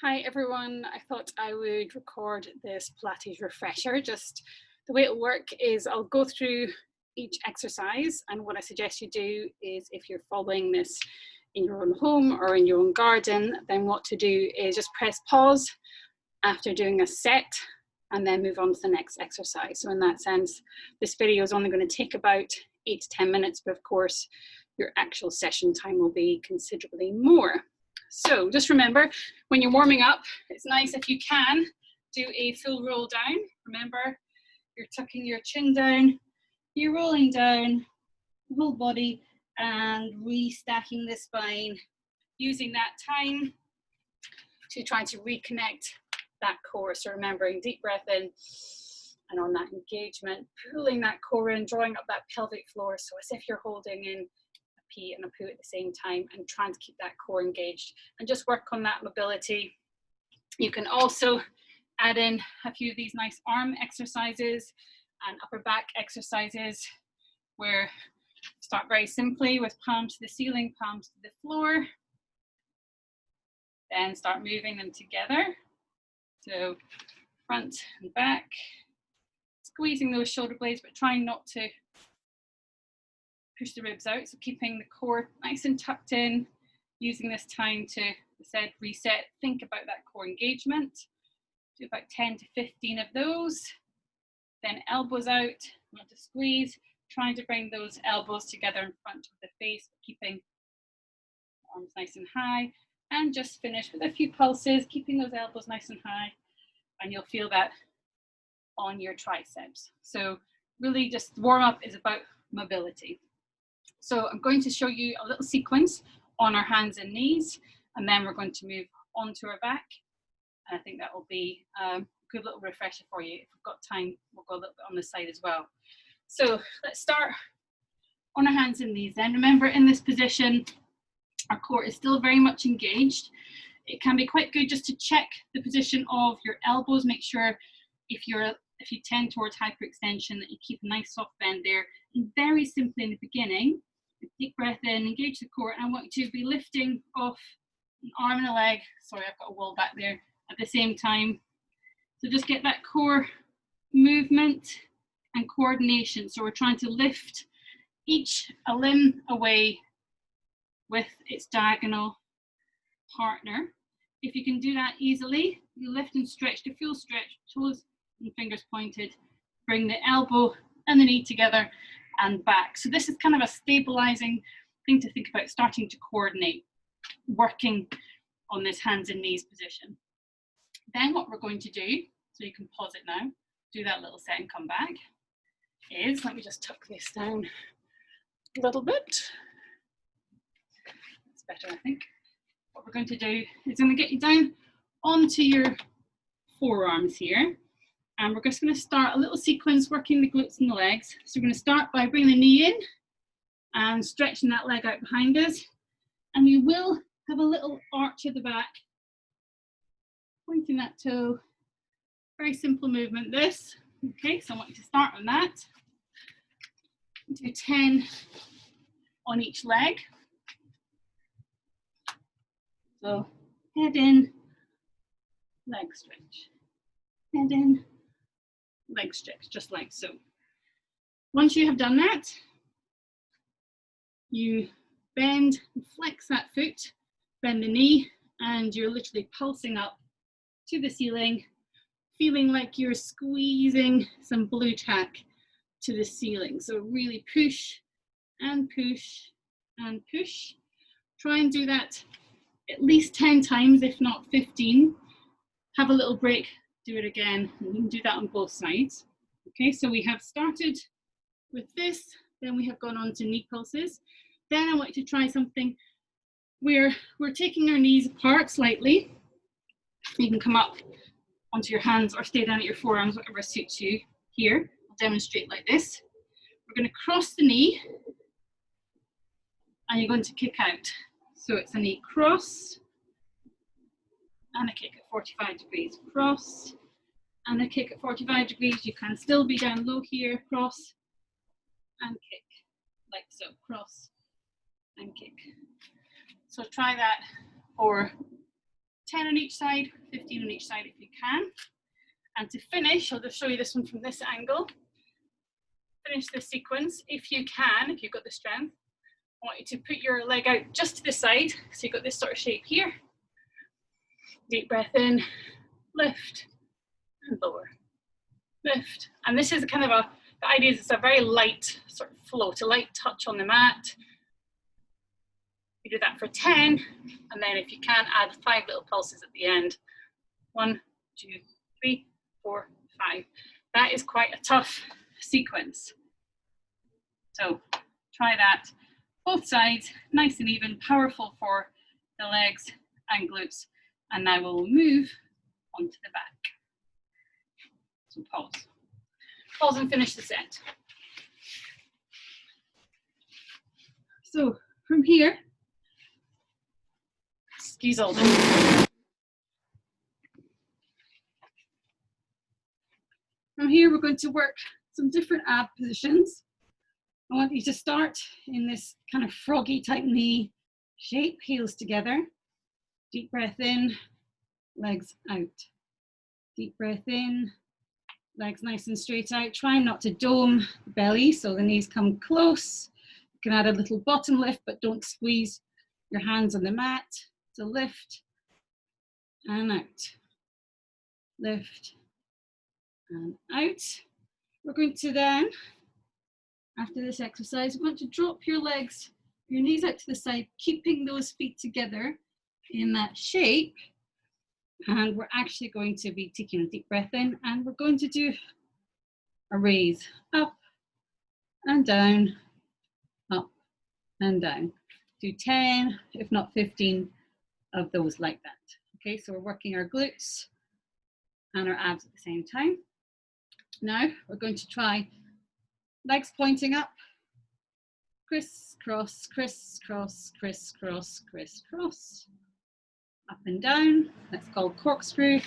Hi everyone, I thought I would record this Pilates refresher. Just the way it'll work is I'll go through each exercise, and what I suggest you do is, if you're following this in your own home or in your own garden, then what to do is just press pause after doing a set and then move on to the next exercise. So in that sense, this video is only going to take about 8 to 10 minutes, but of course your actual session time will be considerably more. So just remember, when you're warming up, it's nice if you can do a full roll down. Remember, you're tucking your chin down, you're rolling down the whole body and restacking the spine, using that time to try to reconnect that core. So remembering, deep breath in, and on that engagement, pulling that core in, drawing up that pelvic floor, so as if you're holding in pee and a poo at the same time, and trying to keep that core engaged and just work on that mobility. You can also add in a few of these nice arm exercises and upper back exercises, where start very simply with palms to the ceiling, palms to the floor, then start moving them together. So front and back, squeezing those shoulder blades, but trying not to push the ribs out, so keeping the core nice and tucked in, using this time to, as I said, reset, think about that core engagement. Do about 10 to 15 of those. Then elbows out, not to squeeze, trying to bring those elbows together in front of the face, keeping arms nice and high, and just finish with a few pulses, keeping those elbows nice and high, and you'll feel that on your triceps. So really just warm up is about mobility. So I'm going to show you a little sequence on our hands and knees, and then we're going to move on to our back. And I think that will be a good little refresher for you. If we've got time, we'll go a little bit on the side as well. So let's start on our hands and knees then. Remember, in this position, our core is still very much engaged. It can be quite good just to check the position of your elbows. Make sure if you tend towards hyperextension, that you keep a nice soft bend there. And very simply in the beginning, deep breath in, engage the core, and I want you to be lifting off an arm and a leg. Sorry, I've got a wall back there at the same time. So just get that core movement and coordination. So we're trying to lift a limb away with its diagonal partner. If you can do that easily, you lift and stretch to full stretch, toes and fingers pointed, bring the elbow and the knee together and back. So this is kind of a stabilizing thing to think about, starting to coordinate, working on this hands and knees position. Then what we're going to do, so you can pause it now, do that little set and come back, is, let me just tuck this down a little bit. That's better, I think. What we're going to do is I'm going to get you down onto your forearms here. And we're just going to start a little sequence working the glutes and the legs. So we're going to start by bringing the knee in and stretching that leg out behind us. And we will have a little arch at the back, pointing that toe. Very simple movement, this. Okay, so I want you to start on that. Do 10 on each leg. So head in, leg stretch. Head in, leg stretch, just like so. Once you have done that, you bend and flex that foot, bend the knee, and you're literally pulsing up to the ceiling, feeling like you're squeezing some blue tack to the ceiling. So really push and push and push. Try and do that at least 10 times, if not 15. Have a little break, do it again, and you can do that on both sides. Okay, so we have started with this, then we have gone on to knee pulses. Then I want you to try something where we're taking our knees apart slightly. You can come up onto your hands or stay down at your forearms, whatever suits you. Here, I'll demonstrate like this. We're going to cross the knee, and you're going to kick out. So it's a knee cross, and a kick at 45 degrees, cross, and a kick at 45 degrees. You can still be down low here, cross, and kick, like so, cross, and kick. So try that for 10 on each side, 15 on each side if you can. And to finish, I'll just show you this one from this angle. Finish this sequence if you can, if you've got the strength. I want you to put your leg out just to the side, so you've got this sort of shape here. Deep breath in, lift, and lower, lift. And this is kind of the idea is it's a very light sort of float, a light touch on the mat. You do that for 10, and then if you can, add 5 little pulses at the end. 1, 2, 3, 4, 5. That is quite a tough sequence. So try that. Both sides, nice and even, powerful for the legs and glutes. And now we'll move onto the back. So pause. Pause and finish the set. So from here, skis all down. From here, we're going to work some different ab positions. I want you to start in this kind of froggy type knee shape, heels together. Deep breath in, legs out. Deep breath in, legs nice and straight out. Try not to dome the belly so the knees come close. You can add a little bottom lift, but don't squeeze your hands on the mat. So lift and out. Lift and out. We're going to then, after this exercise, we're going to drop your legs, your knees out to the side, keeping those feet together in that shape. And we're actually going to be taking a deep breath in, and we're going to do a raise up and down, up and down. Do 10, if not 15 of those like that. Okay, so we're working our glutes and our abs at the same time. Now we're going to try legs pointing up, crisscross, crisscross, crisscross, crisscross, up and down. That's called corkscrew.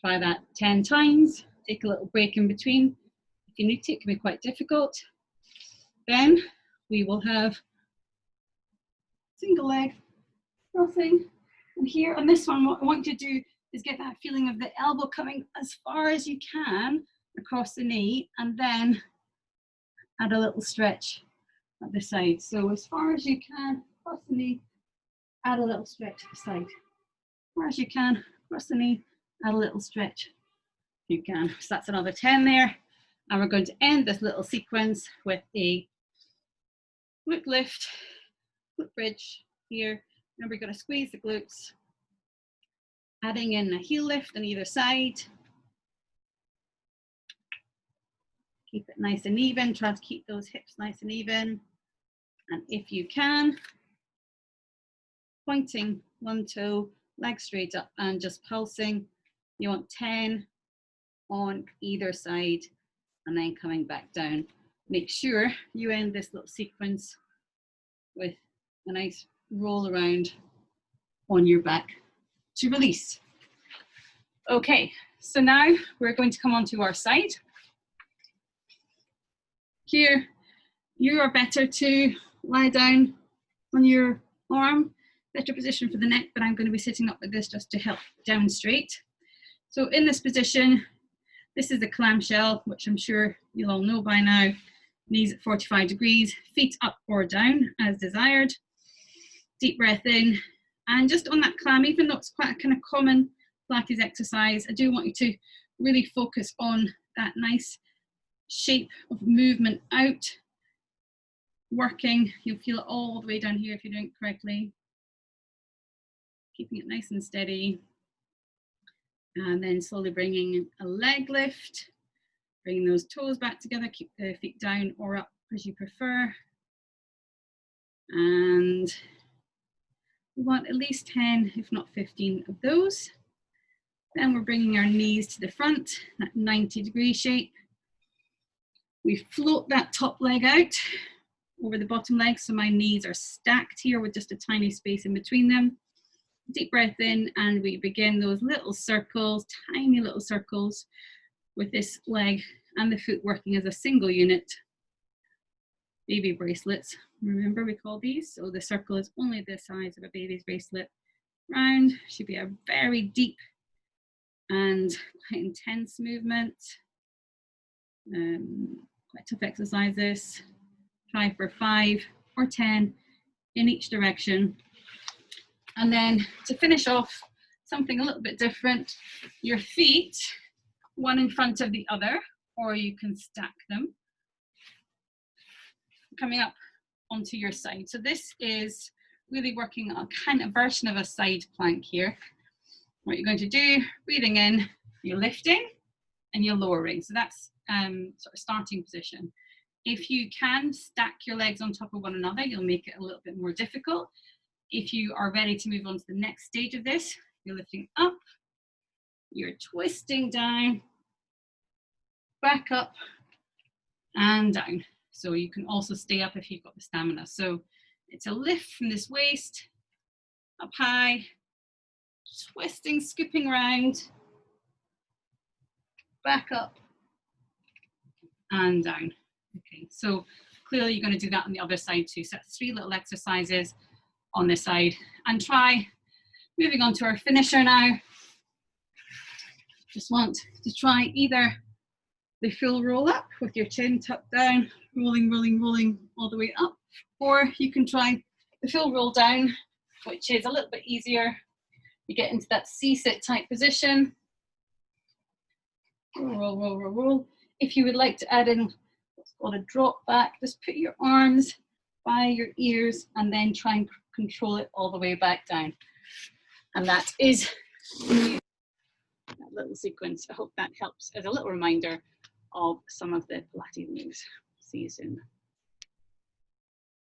Try that 10 times. Take a little break in between. If you need to, it can be quite difficult. Then we will have single leg crossing. And here on this one, what I want you to do is get that feeling of the elbow coming as far as you can across the knee, and then add a little stretch at the side. So as far as you can, across the knee, add a little stretch at the side. As far as you can, across the knee, add a little stretch if you can. So that's another 10 there. And we're going to end this little sequence with a glute lift, glute bridge here. Remember, you've got to squeeze the glutes. Adding in a heel lift on either side. Keep it nice and even. Try to keep those hips nice and even. And if you can, pointing one toe, leg straight up and just pulsing. You want 10 on either side and then coming back down. Make sure you end this little sequence with a nice roll around on your back to release. Okay, so now we're going to come onto our side. Here, you are better to lie down on your arm, better position for the neck, but I'm going to be sitting up with this just to help demonstrate. So in this position, this is the clamshell, which I'm sure you'll all know by now. Knees at 45 degrees, feet up or down as desired. Deep breath in, and just on that clam, even though it's quite a kind of common Pilates exercise, I do want you to really focus on that nice shape of movement out, working. You'll feel it all the way down here if you're doing it correctly. Keeping it nice and steady. And then slowly bringing a leg lift, bringing those toes back together, keep the feet down or up as you prefer. And we want at least 10, if not 15 of those. Then we're bringing our knees to the front, that 90-degree shape. We float that top leg out over the bottom leg, so my knees are stacked here with just a tiny space in between them. Deep breath in, and we begin those little circles, tiny little circles, with this leg and the foot working as a single unit. Baby bracelets, remember we call these, so the circle is only the size of a baby's bracelet. round. Should be a very deep and quite intense movement. Quite tough exercise this. Try for 5 or 10 in each direction. And then to finish off, something a little bit different, your feet, one in front of the other, or you can stack them, coming up onto your side. So this is really working a kind of version of a side plank here. What you're going to do, breathing in, you're lifting and you're lowering. So that's sort of starting position. If you can stack your legs on top of one another, you'll make it a little bit more difficult. If you are ready to move on to the next stage of this, you're lifting up, you're twisting down, back up and down. So you can also stay up if you've got the stamina. So it's a lift from this waist, up high, twisting, scooping round, back up and down. Okay, so clearly you're going to do that on the other side too. So that's 3 little exercises on this side. And try moving on to our finisher now. Just want to try either the full roll up with your chin tucked down, rolling, rolling, rolling all the way up, or you can try the full roll down, which is a little bit easier. You get into that C-sit type position. Roll, roll, roll, roll. If you would like to add in what's called a drop back, just put your arms by your ears and then try and control it all the way back down. And that is that little sequence. I hope that helps as a little reminder of some of the Pilates moves. See you soon.